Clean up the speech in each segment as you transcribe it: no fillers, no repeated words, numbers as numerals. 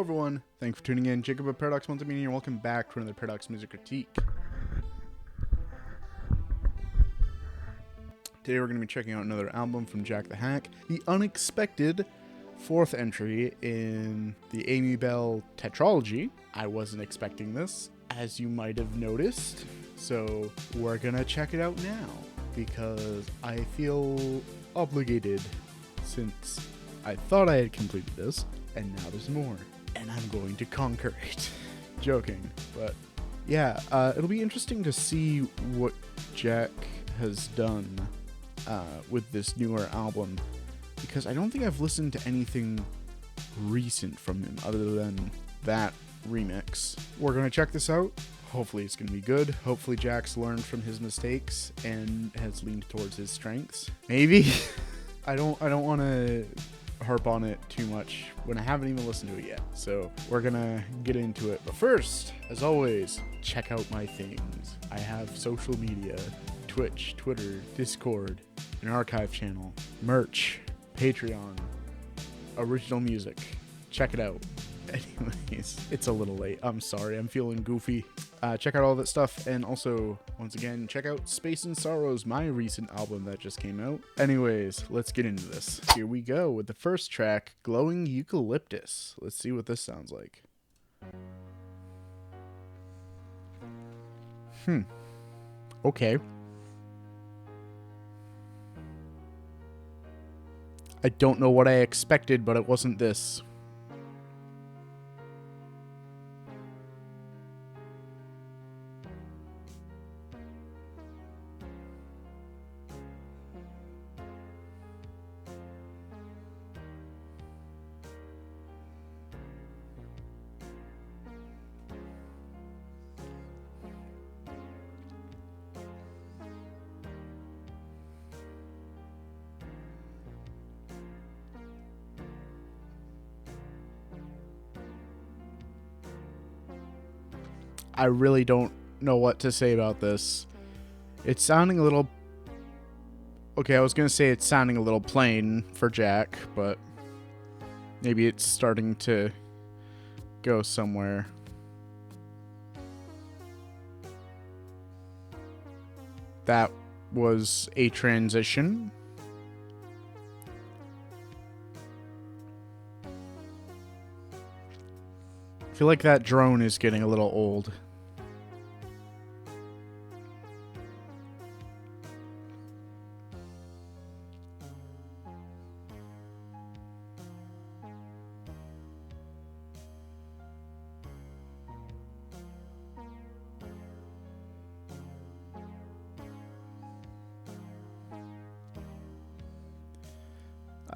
everyone, thanks for tuning in. Jacob of Paradox Multimedia, and welcome back to another Paradox Music Critique. Today we're going to be checking out another album from Jack the Hack, the unexpected fourth entry in the AmyBelle tetralogy. I wasn't expecting this, as you might have noticed, so we're going to check it out now, because I feel obligated, since I thought I had completed this, and now there's more, and I'm going to conquer it. Joking, but yeah, it'll be interesting to see what Jack has done with this newer album, because I don't think I've listened to anything recent from him other than that remix. We're going to check this out. Hopefully it's going to be good. Hopefully Jack's learned from his mistakes and has leaned towards his strengths. Maybe. I don't want to harp on it too much when I haven't even listened to it yet. So we're gonna get into it. But first, as always, check out my things. I have social media, Twitch, Twitter, Discord, an archive channel, merch, Patreon, original music. Check it out. Anyways, it's a little late. I'm sorry. I'm feeling goofy. Check out all that stuff. And also, once again, check out Space and Sorrows, my recent album that just came out. Anyways, let's get into this. Here we go with the first track, Glowing Eucalyptus. Let's see what this sounds like. Okay. I don't know what I expected, but it wasn't this. I really don't know what to say about this. It's sounding a little... Okay, I was going to say it's sounding a little plain for Jack, but maybe it's starting to go somewhere. That was a transition. I feel like that drone is getting a little old.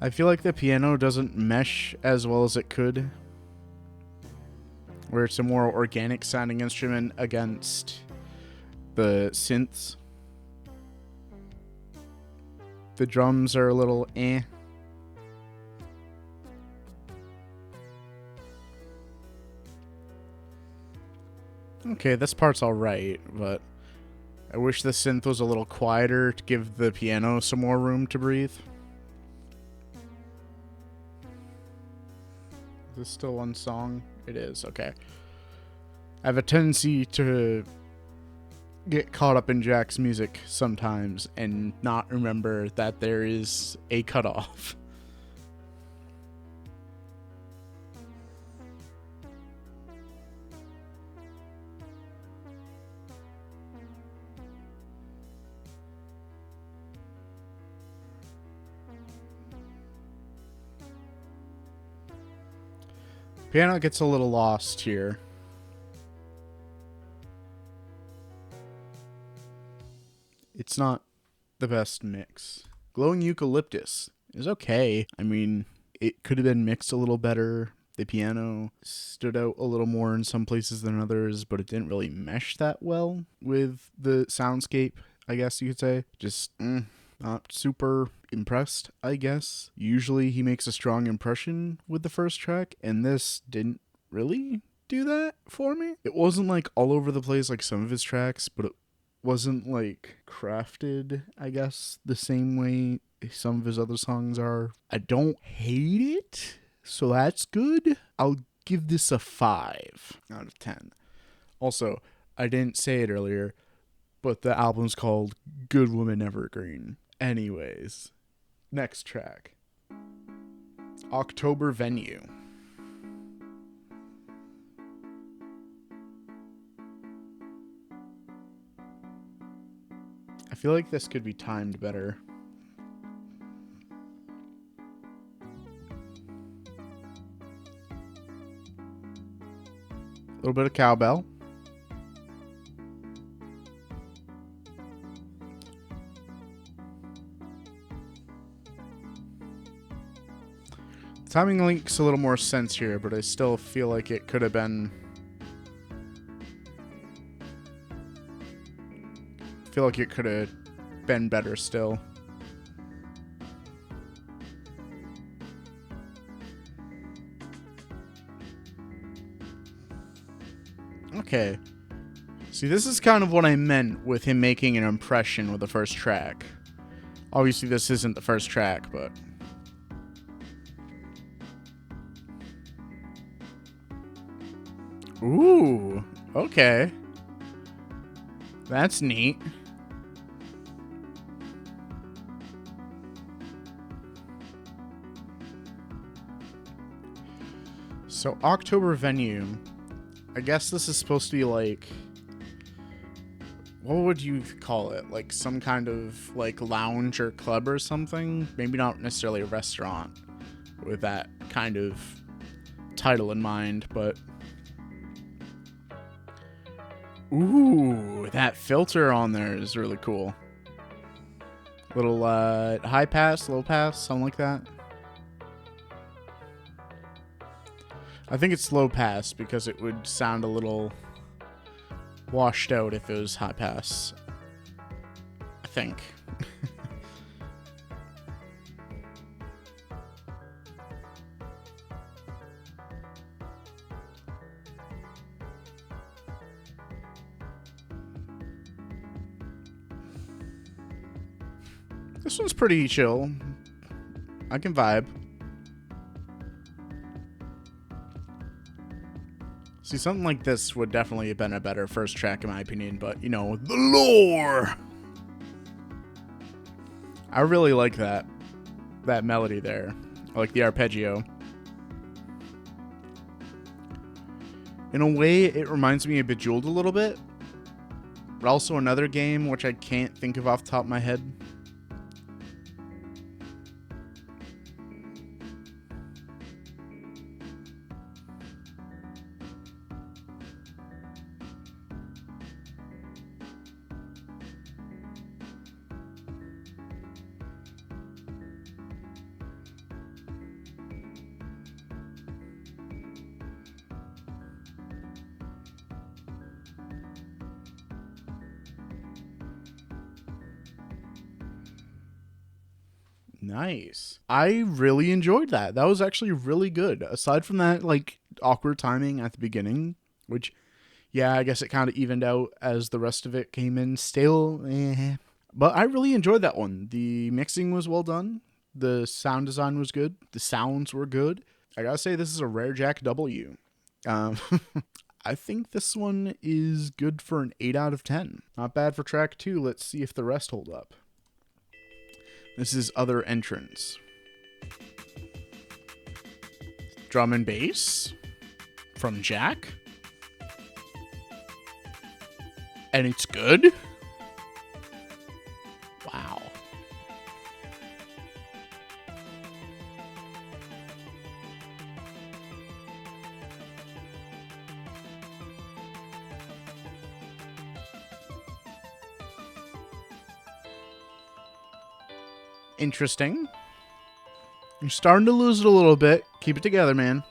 I feel like the piano doesn't mesh as well as it could, where it's a more organic sounding instrument against the synths. The drums are a little eh. Okay, this part's alright, but I wish the synth was a little quieter to give the piano some more room to breathe. Is this still one song? It is, okay. I have a tendency to get caught up in Jack's music sometimes and not remember that there is a cutoff. Piano gets a little lost here. It's not the best mix. Glowing Eucalyptus is okay. I mean, it could have been mixed a little better. The piano stood out a little more in some places than others, but it didn't really mesh that well with the soundscape, I guess you could say. Just, not super impressed, I guess. Usually he makes a strong impression with the first track, and this didn't really do that for me. It wasn't like all over the place like some of his tracks, but it wasn't like crafted, I guess, the same way some of his other songs are. I don't hate it, so that's good. I'll give this a 5 out of 10. Also, I didn't say it earlier, but the album's called Goodwoman Evergreen. Anyways, next track. October Venue. I feel like this could be timed better. A little bit of cowbell. Timing makes a little more sense here, but I still feel like it could have been... I feel like it could have been better still. Okay. See, this is kind of what I meant with him making an impression with the first track. Obviously, this isn't the first track, but... Ooh, okay. That's neat. So, October Venue. I guess this is supposed to be like... What would you call it? Like some kind of like lounge or club or something? Maybe not necessarily a restaurant with that kind of title in mind, but... Ooh, that filter on there is really cool. Little high pass, low pass, something like that. I think it's low pass because it would sound a little washed out if it was high pass. I think. This one's pretty chill. I can vibe. See, something like this would definitely have been a better first track in my opinion, but, you know, the lore! I really like that melody there. I like the arpeggio. In a way, it reminds me of Bejeweled a little bit, but also another game which I can't think of off the top of my head. Nice. I really enjoyed that. That was actually really good. Aside from that, like, awkward timing at the beginning, which, yeah, I guess it kind of evened out as the rest of it came in. Still, But I really enjoyed that one. The mixing was well done. The sound design was good. The sounds were good. I gotta say, this is a rare Jack W. I think this one is good for an 8 out of 10. Not bad for track 2. Let's see if the rest hold up. This is Other Entrance. Drum and bass from Jack. And it's good? Wow. Interesting. You're starting to lose it a little bit. Keep it together, man.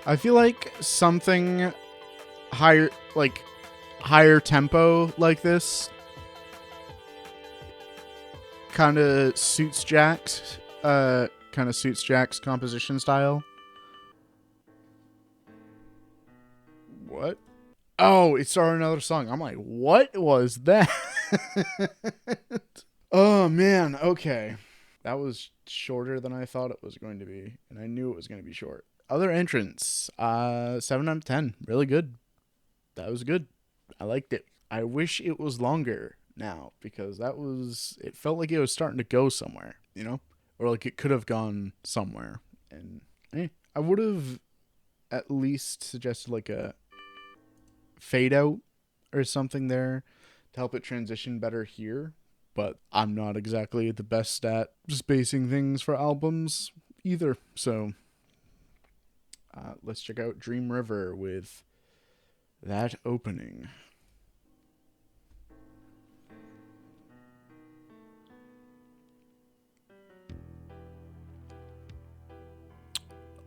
I feel like something higher tempo like this kind of suits Jack's composition style. What? Oh, it started another song. I'm like, what was that? Oh, man. Okay. That was shorter than I thought it was going to be, and I knew it was going to be short. Other entrants, 7 out of 10. Really good. That was good. I liked it. I wish it was longer now because it felt like it was starting to go somewhere, or like it could have gone somewhere. And I would have at least suggested like a fade out or something there to help it transition better here. But I'm not exactly the best at spacing things for albums either. So let's check out Dream River with that opening.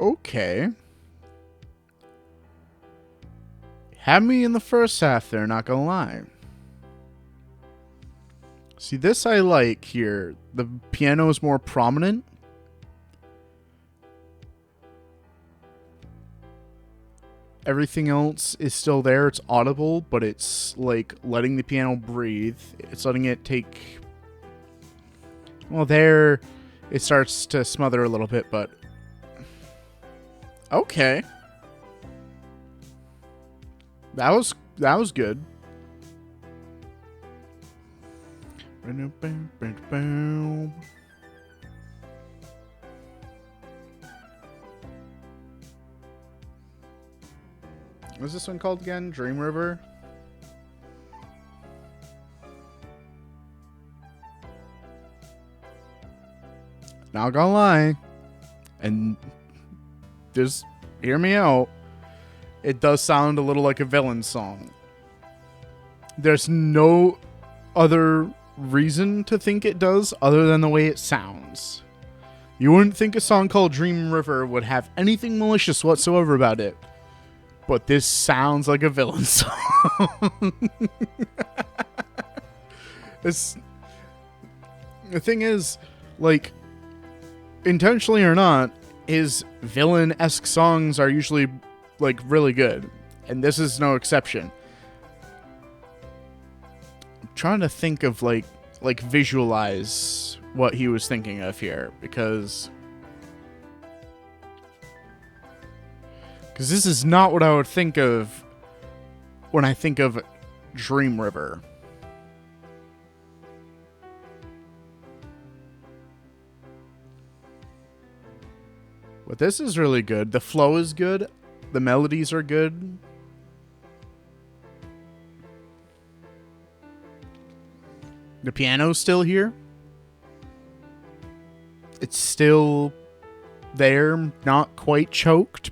Okay. Had me in the first half there, not gonna lie. See, this I like here. The piano is more prominent. Everything else is still there. It's audible, but it's like letting the piano breathe. It's letting it take... Well, there it starts to smother a little bit, but... Okay. That was good. What's this one called again? Dream River? Not gonna lie. And just hear me out. It does sound a little like a villain song. There's no other reason to think it does other than the way it sounds. You wouldn't think a song called Dream River would have anything malicious whatsoever about it. But this sounds like a villain song. The thing is, like, intentionally or not, his villain-esque songs are usually, like, really good. And this is no exception. I'm trying to think of, like visualize what he was thinking of here. Because this is not what I would think of when I think of Dream River. But this is really good. The flow is good. The melodies are good. The piano's still here. It's still there, not quite choked.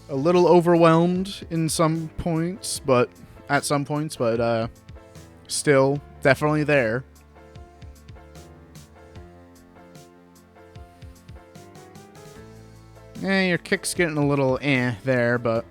A little overwhelmed in some points, but still definitely there. Your kick's getting a little there, but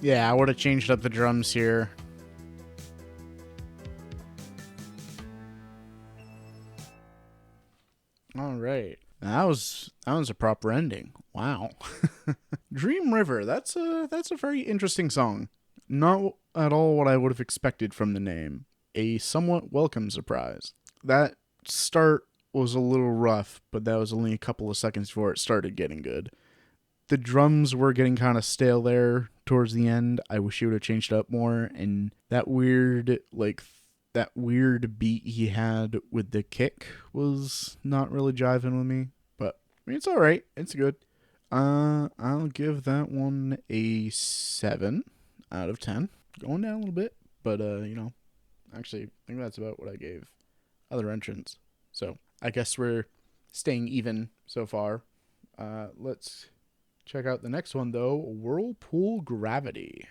yeah, I would have changed up the drums here. All right. That was a proper ending. Wow. Dream River. That's a very interesting song. Not at all what I would have expected from the name. A somewhat welcome surprise. That start was a little rough, but that was only a couple of seconds before it started getting good. The drums were getting kind of stale there towards the end. I wish he would have changed it up more. And that weird beat he had with the kick was not really jiving with me. But I mean, it's all right. It's good. I'll give that one a 7 out of 10. Going down a little bit, but actually, I think that's about what I gave other entrants. So I guess we're staying even so far. Let's check out the next one, though. Whirlpool Gravity.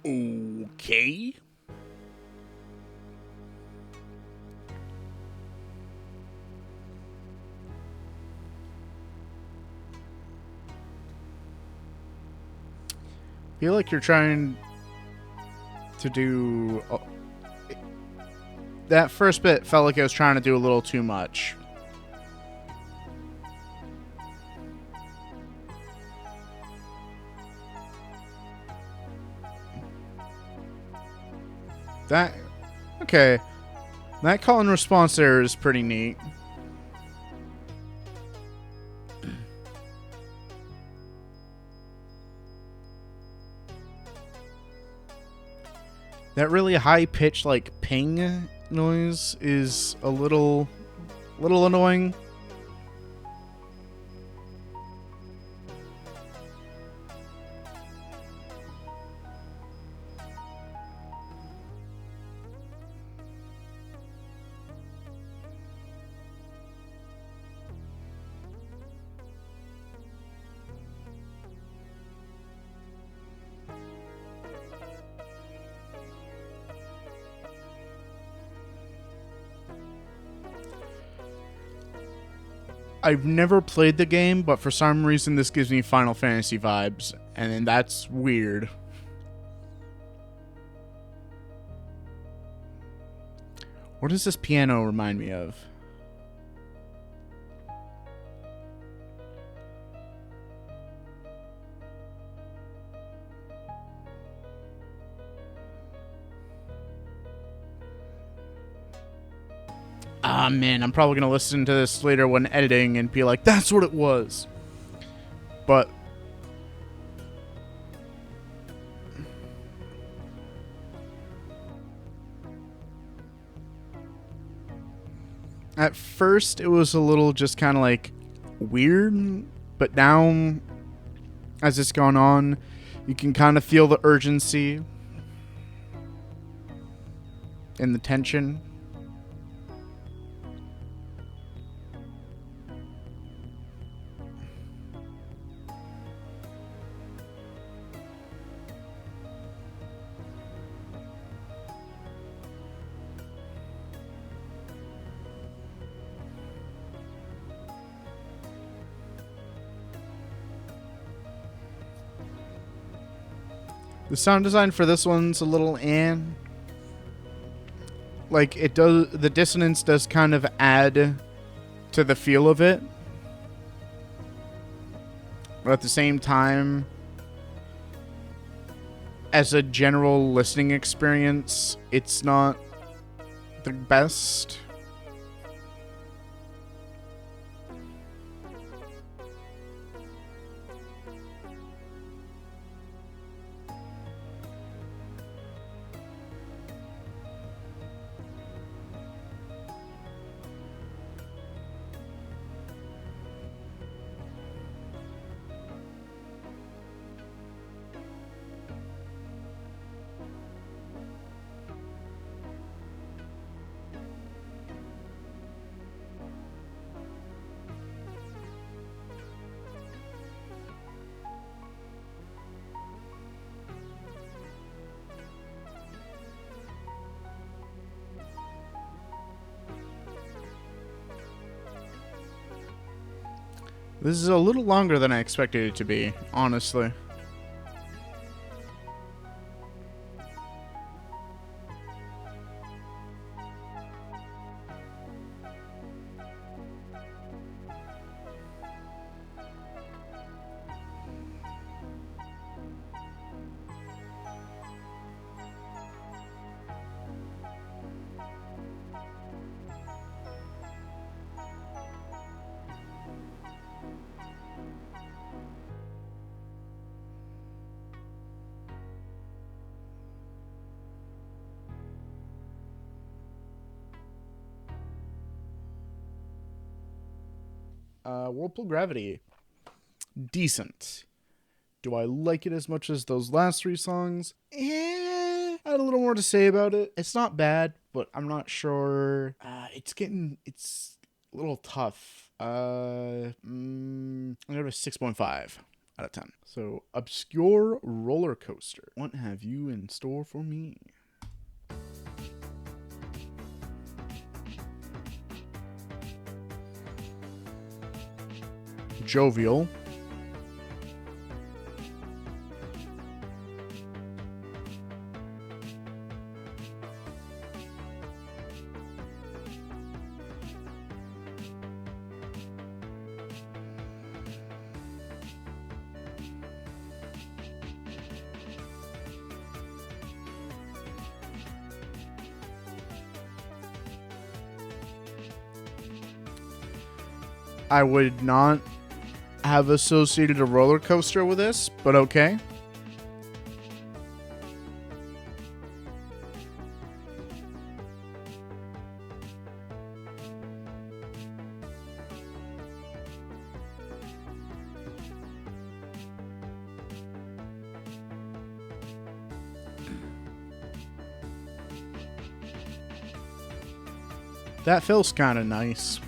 Okay. Feel like you're trying to do... that first bit felt like I was trying to do a little too much. That... okay. That call and response there is pretty neat. That really high-pitched, like, ping noise is a little annoying. I've never played the game, but for some reason this gives me Final Fantasy vibes, and that's weird. What does this piano remind me of? Ah, man, I'm probably going to listen to this later when editing and be like, that's what it was. But... at first, it was a little just kind of like weird, but now, as it's gone on, you can kind of feel the urgency and the tension. The sound design for this one's a little like, it does, the dissonance does kind of add to the feel of it. But at the same time, as a general listening experience, it's not the best. This is a little longer than I expected it to be, honestly. Whirlpool Gravity. Decent. Do I like it as much as those last three songs? I had a little more to say about it. It's not bad, but I'm not sure. It's a little tough. I'm going to go to 6.5. out of 10. So, obscure roller coaster. What have you in store for me? Jovial. I would not have associated a roller coaster with this, but okay. That feels kind of nice.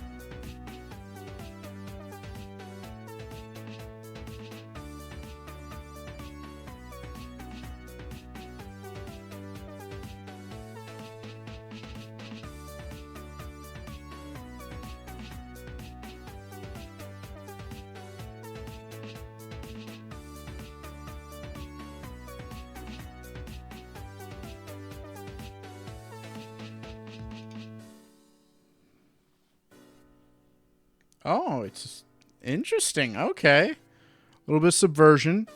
Oh, it's interesting. Okay. A little bit of subversion.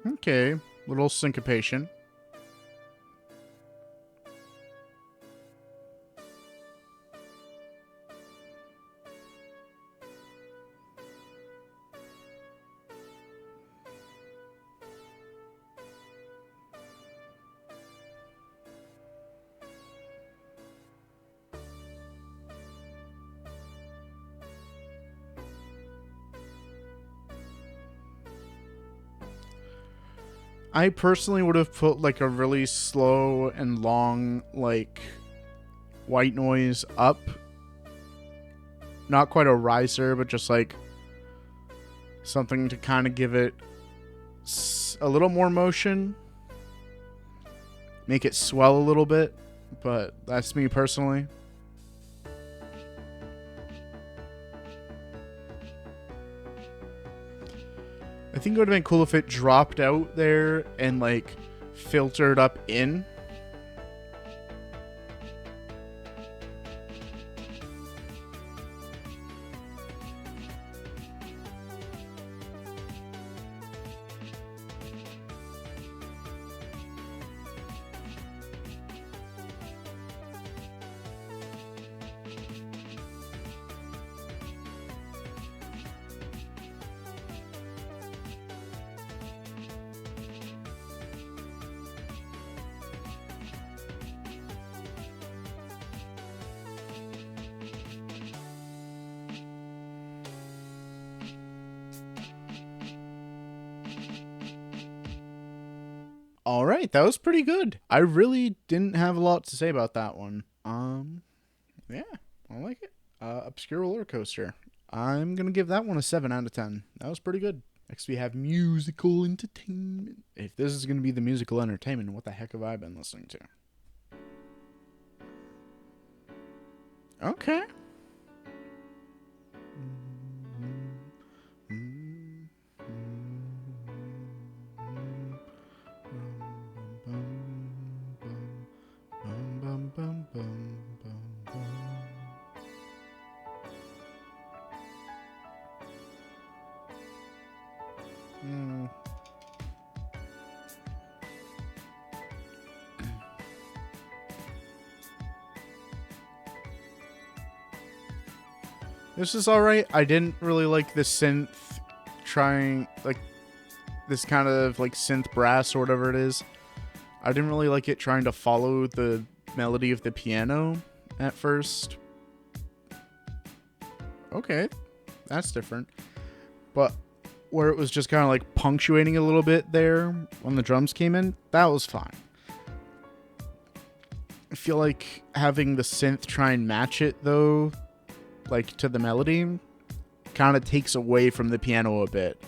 Okay. Little syncopation. I personally would have put like a really slow and long, like, white noise up. Not quite a riser, but just like something to kind of give it a little more motion. Make it swell a little bit, but that's me personally. I think it would have been cool if it dropped out there and like filtered up in. All right, that was pretty good. I really didn't have a lot to say about that one. Yeah, I like it. Obscure roller coaster. I'm gonna give that one a 7 out of 10. That was pretty good. Next we have musical entertainment. If this is gonna be the musical entertainment, what the heck have I been listening to? Okay. This is alright. I didn't really like the synth trying, like, this kind of, like, synth brass or whatever it is. I didn't really like it trying to follow the melody of the piano at first. Okay, that's different. But where it was just kind of, like, punctuating a little bit there when the drums came in, that was fine. feel like having the synth try and match it, though, like to the melody, kind of takes away from the piano a bit.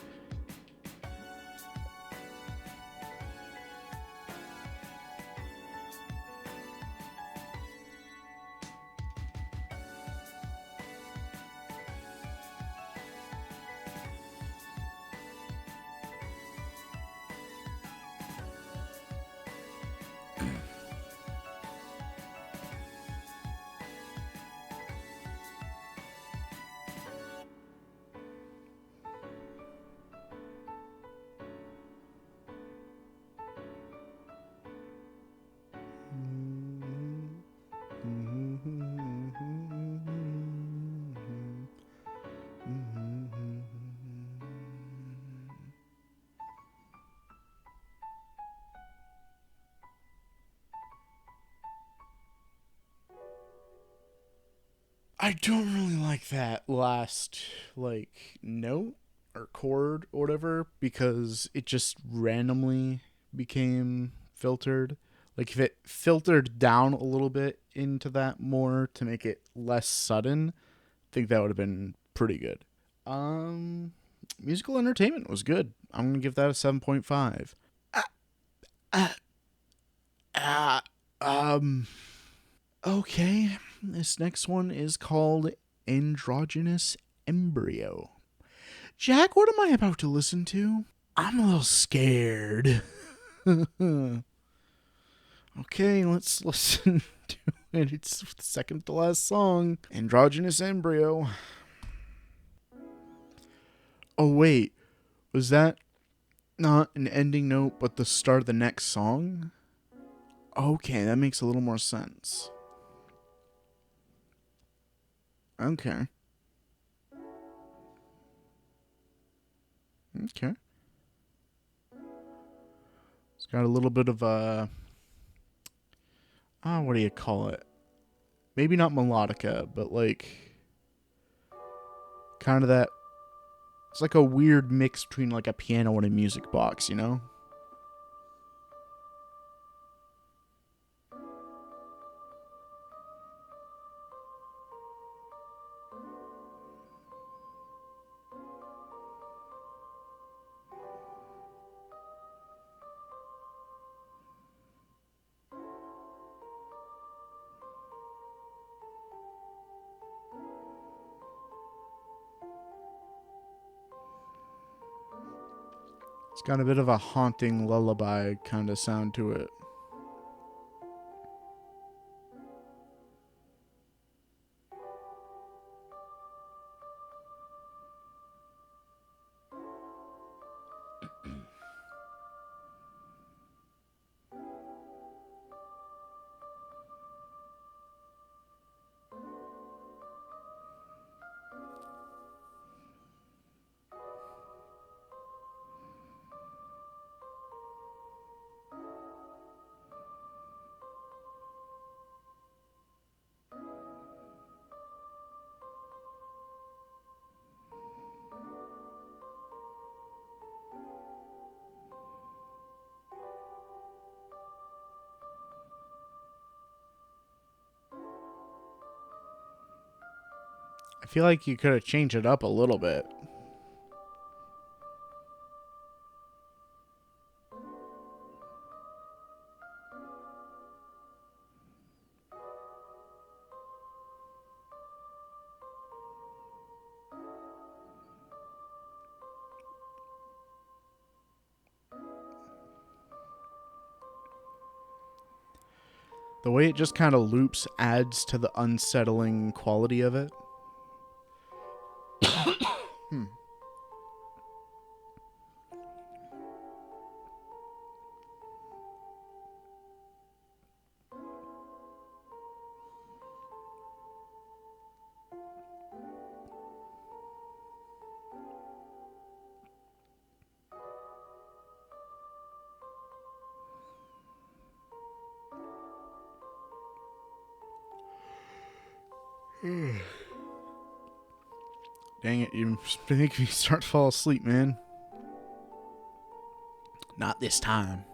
I don't really like that last, like, note or chord or whatever, because it just randomly became filtered. Like, if it filtered down a little bit into that more to make it less sudden, I think that would have been pretty good. Um, Musical entertainment was good. I'm gonna give that a 7.5. Uh, uh, uh, um, okay. This next one is called Androgynous Embryo. Jack, what am I about to listen to? I'm a little scared. Okay, let's listen to it. It's the second to last song. Androgynous Embryo. Oh, wait. Was that not an ending note, but the start of the next song? Okay, that makes a little more sense. Okay. Okay. It's got a little bit of a... what do you call it? Maybe not melodica, but like... kind of that... It's like a weird mix between like a piano and a music box, you know? It's got a bit of a haunting lullaby kind of sound to it. I feel like you could have changed it up a little bit. The way it just kind of loops adds to the unsettling quality of it. Dang it, you're making me start to fall asleep, man. Not this time.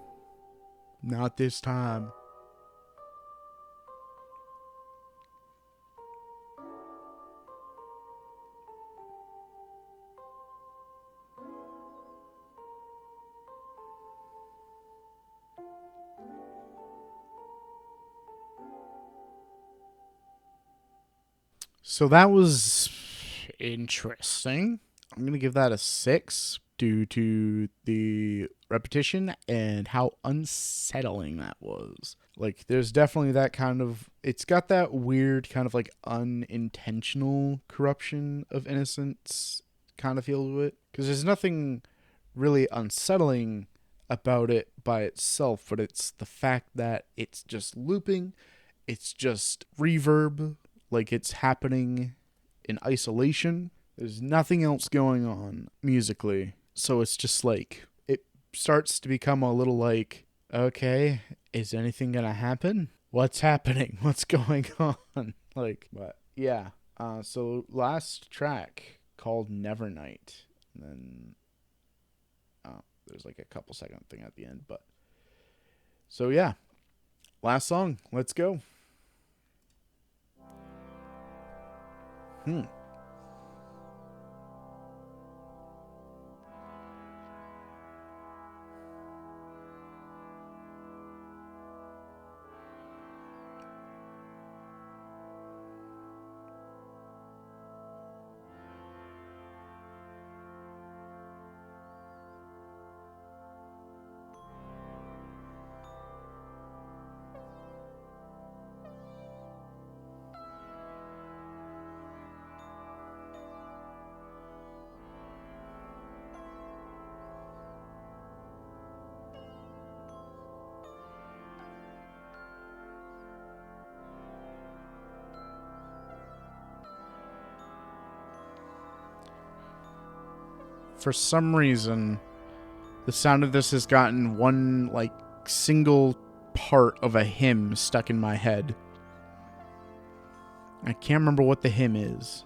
Not this time. So that was interesting. I'm going to give that a 6 due to the repetition and how unsettling that was. Like, there's definitely that kind of, it's got that weird kind of like unintentional corruption of innocence kind of feel to it. Because there's nothing really unsettling about it by itself, but it's the fact that it's just looping, it's just reverb, like it's happening in isolation. There's nothing else going on musically. So it's just like, it starts to become a little like, okay, is anything gonna happen? What's happening? What's going on? Like, but yeah. So last track called Nevernight. And then there's like a couple second thing at the end, but so yeah. Last song. Let's go. For some reason, the sound of this has gotten one like single part of a hymn stuck in my head. I can't remember what the hymn is,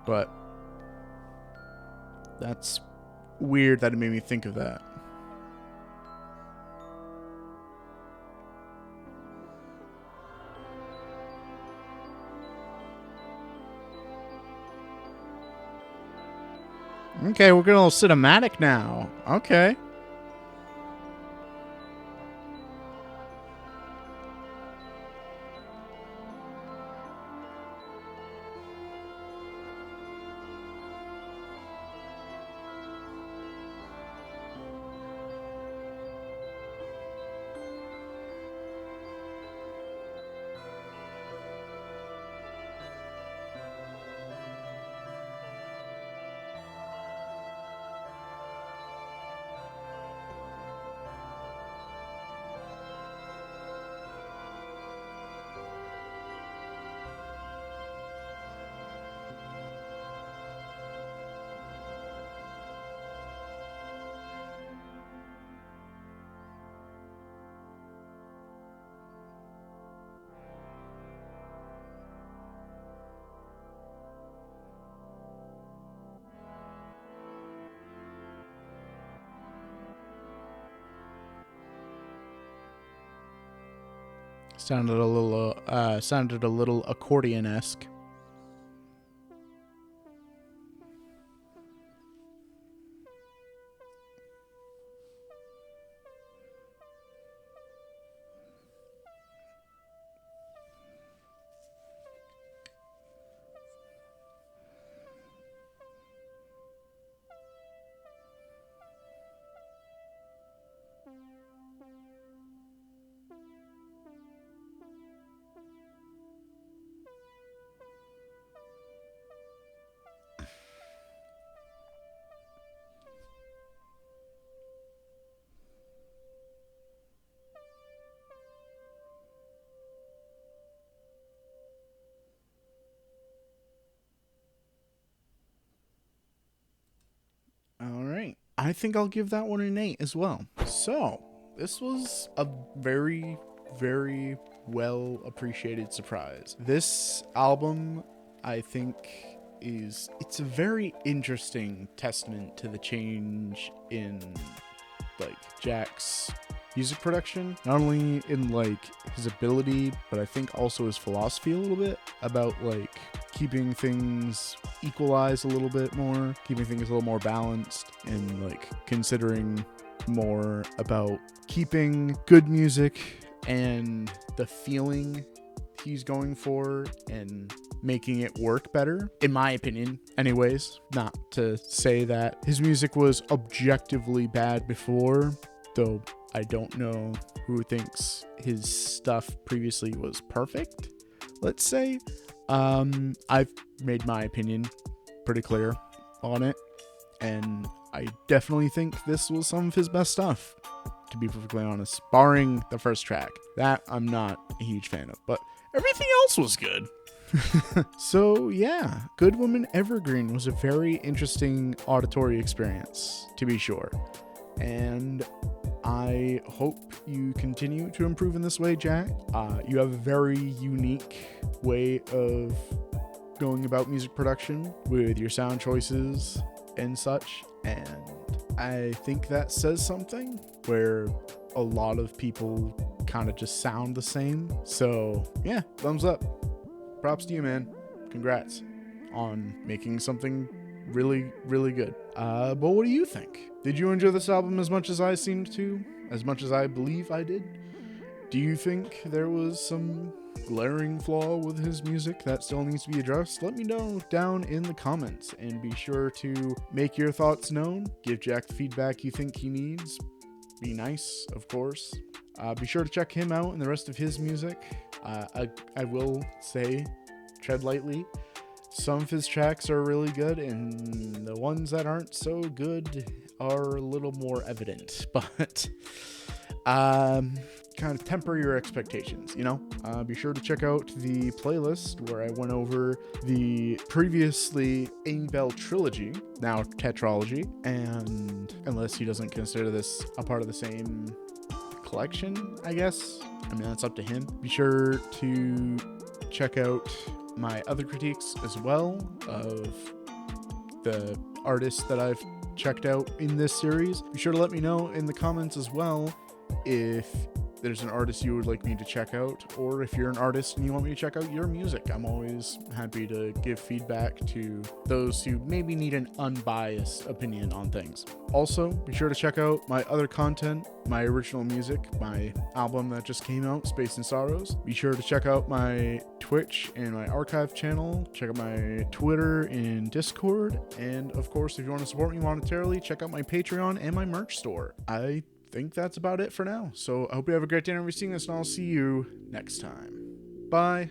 but that's weird that it made me think of that. Okay, we're getting a little cinematic now. Okay. Sounded a little accordion-esque. All right. I think I'll give that one an 8 as well. So, this was a very, very well appreciated surprise. This album, I think, it's a very interesting testament to the change in like Jack's music production, not only in like his ability, but I think also his philosophy a little bit about like keeping things equalized a little bit more, keeping things a little more balanced, and like considering more about keeping good music and the feeling he's going for and making it work better, in my opinion anyways. Not to say that his music was objectively bad before, though I don't know who thinks his stuff previously was perfect, let's say. I've made my opinion pretty clear on it, and I definitely think this was some of his best stuff, to be perfectly honest, barring the first track. That I'm not a huge fan of, but everything else was good. So yeah, Goodwoman Evergreen was a very interesting auditory experience, to be sure. And I hope you continue to improve in this way, Jack. You have a very unique way of going about music production with your sound choices and such. And I think that says something, where a lot of people kind of just sound the same. So yeah, thumbs up. Props to you, man. Congrats on making something really, really good. But what do you think? Did you enjoy this album as much as I seemed to? As much as I believe I did? Do you think there was some glaring flaw with his music that still needs to be addressed? Let me know down in the comments, and be sure to make your thoughts known. Give Jack the feedback you think he needs. Be nice, of course. Be sure to check him out and the rest of his music. I will say, tread lightly. Some of his tracks are really good, and the ones that aren't so good are a little more evident. But kind of temper your expectations, you know? Be sure to check out the playlist where I went over the previously AmyBelle trilogy, now tetralogy, and unless he doesn't consider this a part of the same collection, I guess. I mean, that's up to him. Be sure to check out my other critiques as well of the artists that I've checked out in this series. Be sure to let me know in the comments as well if there's an artist you would like me to check out, or if you're an artist and you want me to check out your music. I'm always happy to give feedback to those who maybe need an unbiased opinion on things. Also, be sure to check out my other content, my original music, my album that just came out, Space and Sorrows. Be sure to check out my Twitch and my archive channel. Check out my Twitter and Discord. And of course, if you want to support me monetarily, check out my Patreon and my merch store. I think that's about it for now. So I hope you have a great day and everything, and I'll see you next time. Bye.